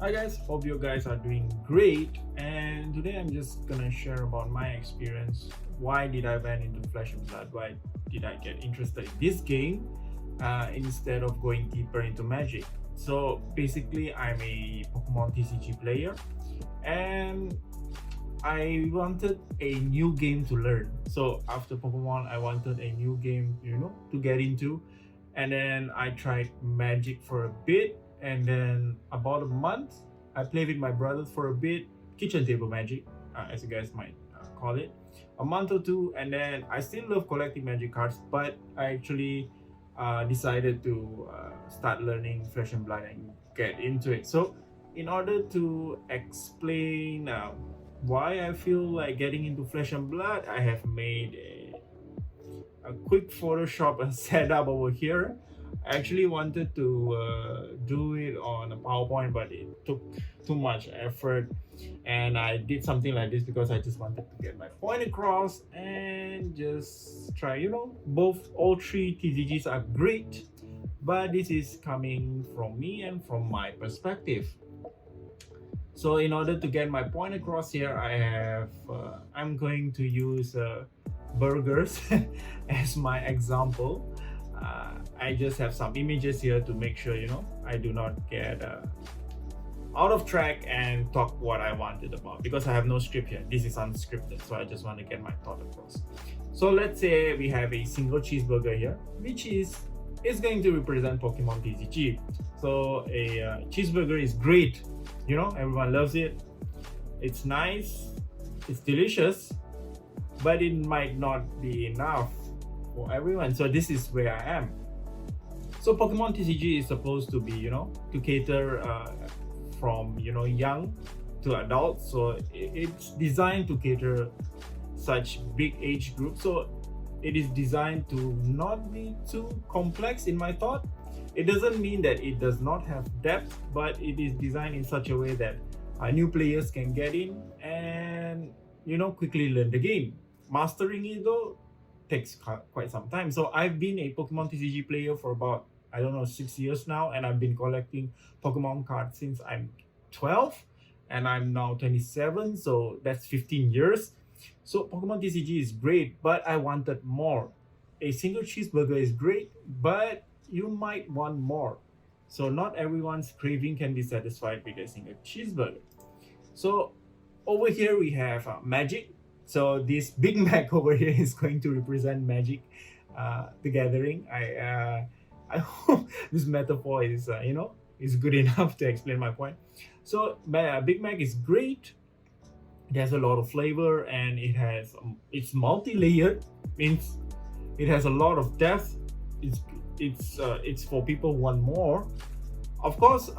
Hi guys, hope you guys are doing great, and today I'm just gonna share about my experience. Why did I went into Flesh and Blood? Why did I get interested in this game instead of going deeper into Magic? So basically, I'm a Pokemon TCG player, and I wanted a new game to learn. So after Pokemon, I wanted a new game, to get into. And then I tried Magic for a bit, and then about a month, I played with my brothers for a bit, kitchen table Magic, as you guys might call it, a month or two, and then I still love collecting Magic cards, but I actually decided to start learning Flesh and Blood and get into it. So in order to explain why I feel like getting into Flesh and Blood, I have made a quick Photoshop and setup over here. I actually wanted to do it on a PowerPoint, but it took too much effort. And I did something like this because I just wanted to get my point across and just try, all three TCGs are great, but this is coming from me and from my perspective. So in order to get my point across here, I'm going to use burgers as my example. I just have some images here to make sure I do not get out of track and talk what I wanted about, because I have no script here. This is unscripted, so I just want to get my thought across. So let's say we have a single cheeseburger here, which is going to represent Pokemon TCG. So a cheeseburger is great, everyone loves it. It's nice, it's delicious, but it might not be enough for everyone. So this is where I am. So Pokemon TCG is supposed to be, to cater from young to adults. So it's designed to cater such big age groups. So it is designed to not be too complex in my thought. It doesn't mean that it does not have depth, but it is designed in such a way that new players can get in and quickly learn the game. Mastering it though takes quite some time. So I've been a Pokemon TCG player for about 6 years now, and I've been collecting Pokemon cards since I'm 12, and I'm now 27, so that's 15 years. So Pokemon TCG is great, but I wanted more. A single cheeseburger is great, but you might want more. So not everyone's craving can be satisfied with a single cheeseburger. So over here we have Magic. So this Big Mac over here is going to represent Magic, the Gathering. I hope this metaphor is good enough to explain my point. So Big Mac is great. It has a lot of flavor, and it's multi-layered. Means it has a lot of depth. It's for people who want more. Of course,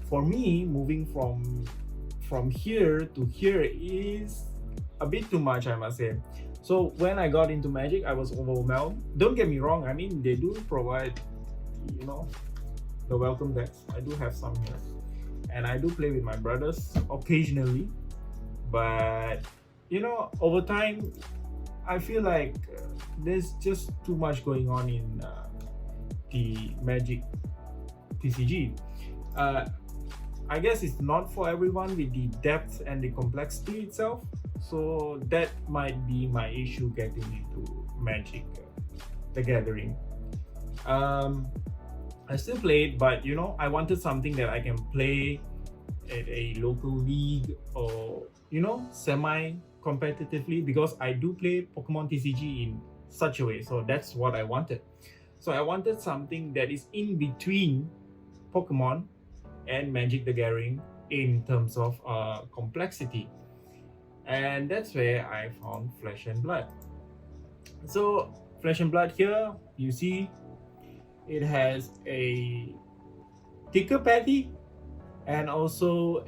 for me, moving from here to here is a bit too much, I must say. So when I got into Magic, I was overwhelmed. Don't get me wrong, I mean, they do provide, the welcome decks. I do have some here, and I do play with my brothers occasionally. But over time, I feel like there's just too much going on in the Magic TCG. I guess it's not for everyone with the depth and the complexity itself. So that might be my issue getting into Magic, the Gathering. I still play it, but I wanted something that I can play at a local league or semi competitively, because I do play Pokemon TCG in such a way. So that's what I wanted. So I wanted something that is in between Pokemon and Magic the Gathering in terms of complexity. And that's where I found Flesh and Blood. So Flesh and Blood here, you see it has a thicker patty and also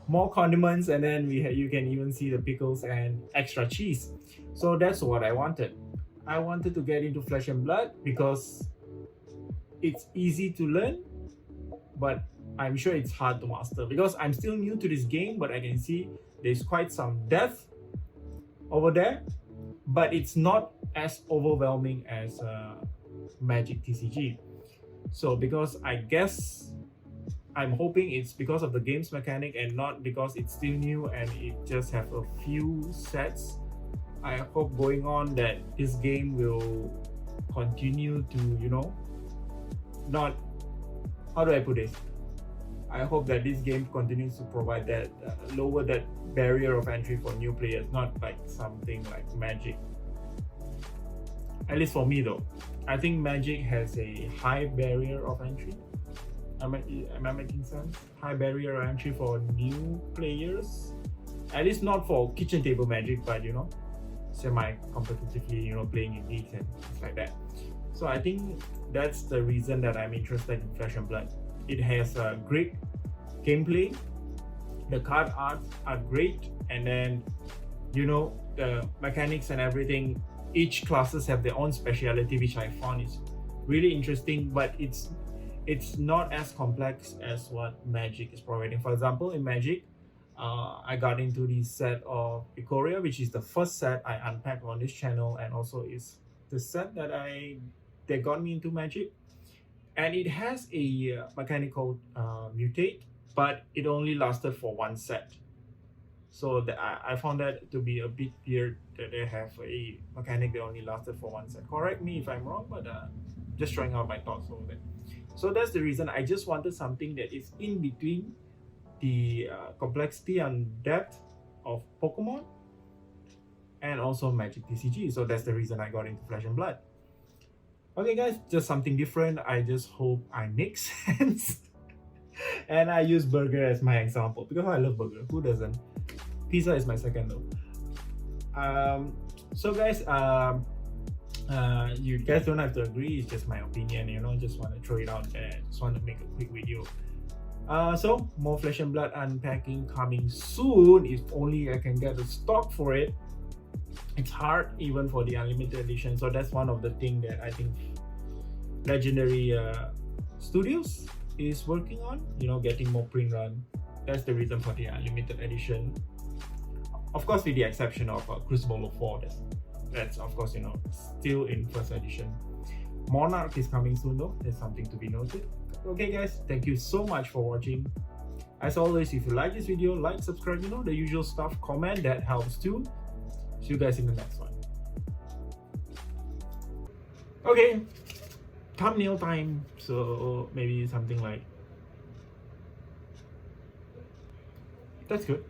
more condiments, and then you can even see the pickles and extra cheese. So that's what I wanted. I wanted to get into Flesh and Blood because it's easy to learn, but I'm sure it's hard to master, because I'm still new to this game, but I can see there's quite some depth over there, but it's not as overwhelming as Magic TCG. So because I guess I'm hoping it's because of the game's mechanic and not because it's still new and it just have a few sets. I hope going on that this game will continue to, not, how do I put this? I hope that this game continues to provide that, lower that barrier of entry for new players, not like something like Magic. At least for me though, I think Magic has a high barrier of entry. Am I making sense? High barrier of entry for new players. At least not for kitchen table Magic, but semi-competitively, playing in leagues and things like that. So I think that's the reason that I'm interested in Flesh and Blood. It has a great gameplay, the card arts are great, and then the mechanics and everything, each classes have their own speciality, which I found is really interesting, but it's not as complex as what Magic is providing. For example, in Magic, I got into the set of Ikoria, which is the first set I unpacked on this channel, and also is the set that got me into Magic. And it has a mechanical mutate, but it only lasted for one set. So I found that to be a bit weird that they have a mechanic that only lasted for one set. Correct me if I'm wrong, but just throwing out my thoughts over there. So that's the reason I just wanted something that is in between the complexity and depth of Pokemon and also Magic TCG. So that's the reason I got into Flesh and Blood. Okay guys, just something different. I just hope I make sense. And I use burger as my example because I love burger. Who doesn't? Pizza is my second though. So guys, you guys don't have to agree. It's just my opinion. Just want to throw it out there. Just want to make a quick video. So more Flesh and Blood unpacking coming soon. If only I can get the stock for it. It's hard even for the unlimited edition, so that's one of the things that I think Legendary Studios is working on, getting more print run. That's the reason for the unlimited edition, of course with the exception of Crucible of 4. That's of course still in first edition. Monarch is coming soon though. There's something to be noted. Okay guys, thank you so much for watching. As always, if you like this video, like, subscribe, the usual stuff, comment, that helps too. See you guys in the next one. Okay, thumbnail time. So maybe something like, that's good.